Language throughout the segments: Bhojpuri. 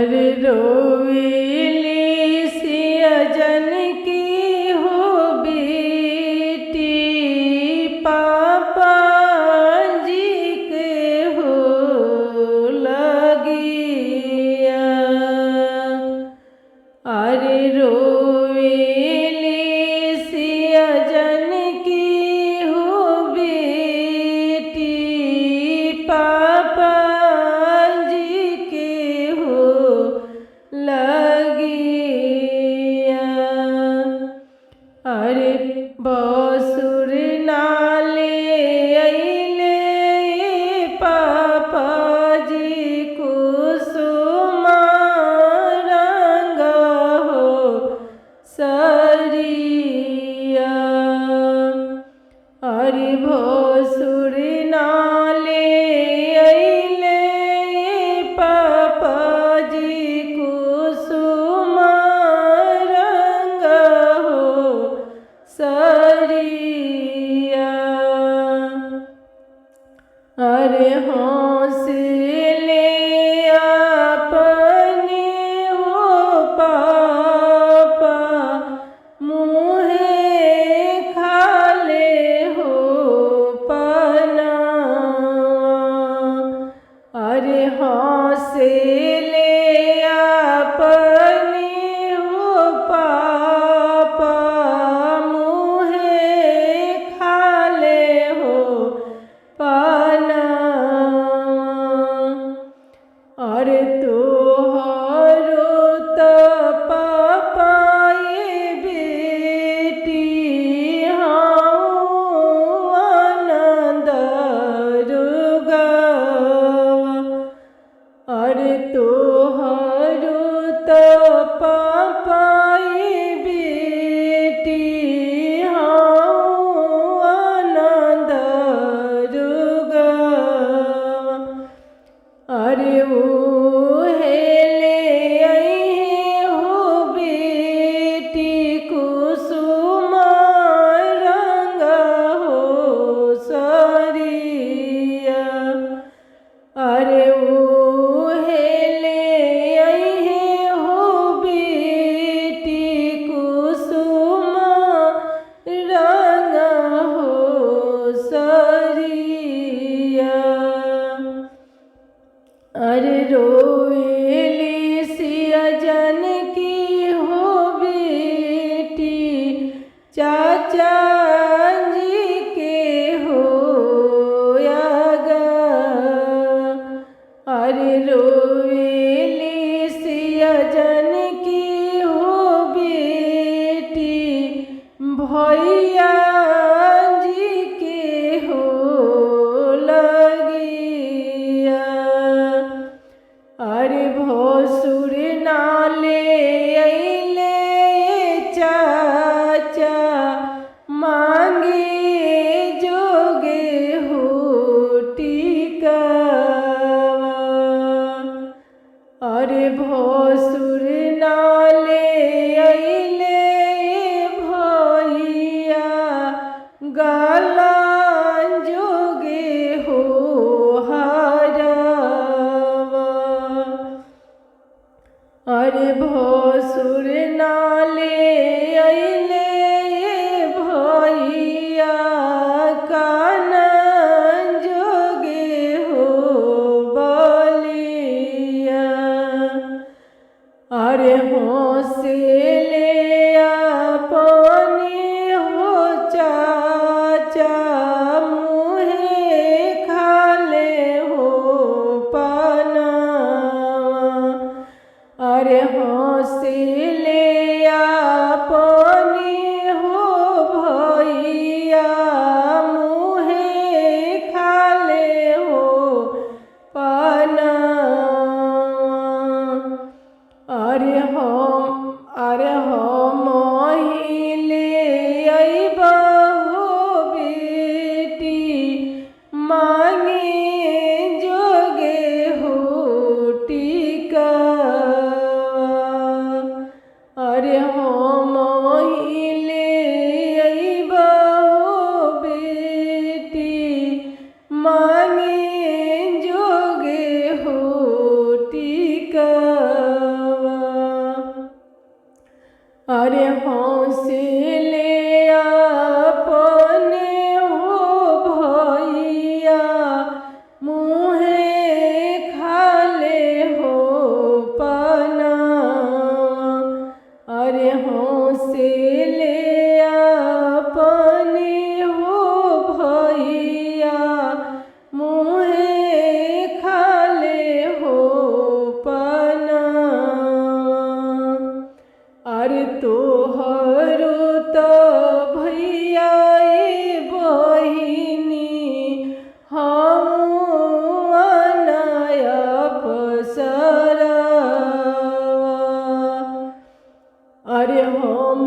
अरे रोवेली सिया जन की हो बेटी, पापा जी के हो लगिया। अरे रोवेली सिया जन की हो बेटी, पापा जी के हो लगिया। अरे बसुर नाले अइले पापा जी कुसुमा रंग हो सरिया। अरे भसुर नाले अइले पापा जी कुसुमा रंग हो सरिया। अरे हौसले अपने हो पापा, मुँहे खाले हो पना। अरे हौसले अपने हो पापा, मुँहे खाले हो पना। अरे तोहरो त पापा ये बेटी हाँ आनंद रुगवा। अरे तोहरो त पापा ये बेटी हाँ आनंद रुगवा। अरे हेले अइहे हो बेटी कुसुमा रंग हो सरिया। अरे हेले अइहे हो बेटी कुसुमा रंग हो सरिया। अरे रोवेली सिया जन की हो बेटी, चाचा जी के हो यागा। अरे रोवेली सिया जन की हो बेटी, भैया जी के हो लगिया। अरे भसुर नाले अइले चाचा, मांगे जोगे हो टिकवा। अरे भसुर नाले अइले भैया, गाला जोगे हो हरवा। अरे भसुर नाले अइले भैया, काना जोगे हो बलिया। अरे हौसले अपने हो चाचा, मुँहे खाले हो पना। अरे हौसले अपने हो भैया, मुँहे खाले हो पना। अरे हम हिले अइबा हो बेटी, मांगे जोगे हो टिकवा। हौसले अपने हो भैया मुहे खाले हो पना अरे हौसले अपने हो भैया मुहे खाले हो पना अरे तोहरो तो भैया बहिनी हम अनाया पसरवा अरे हम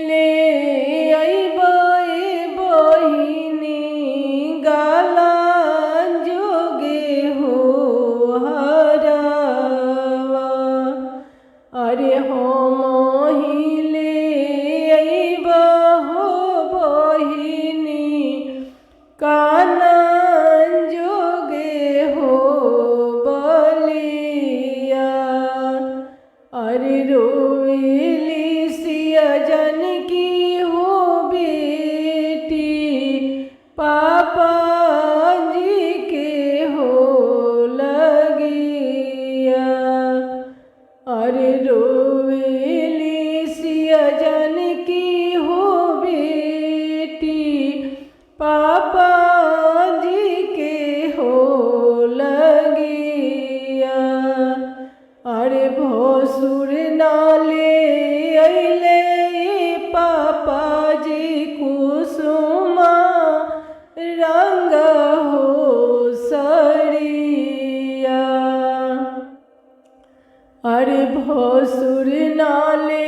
ले अइबै बहिनी गाला जोगे हो हरवा अरे हम ले अइबै हो बहिनी काना जोगे हो बलिया अरे रोवेली सिया जन की हो बेटी पापा जी के हो लगिया अरे रोवेली सिया जन की हो बेटी पापा जी के हो लगिया अरे भसुर नाले अइले पापा जी कुसुमा रंग हो सड़िया अरे भसुर नाले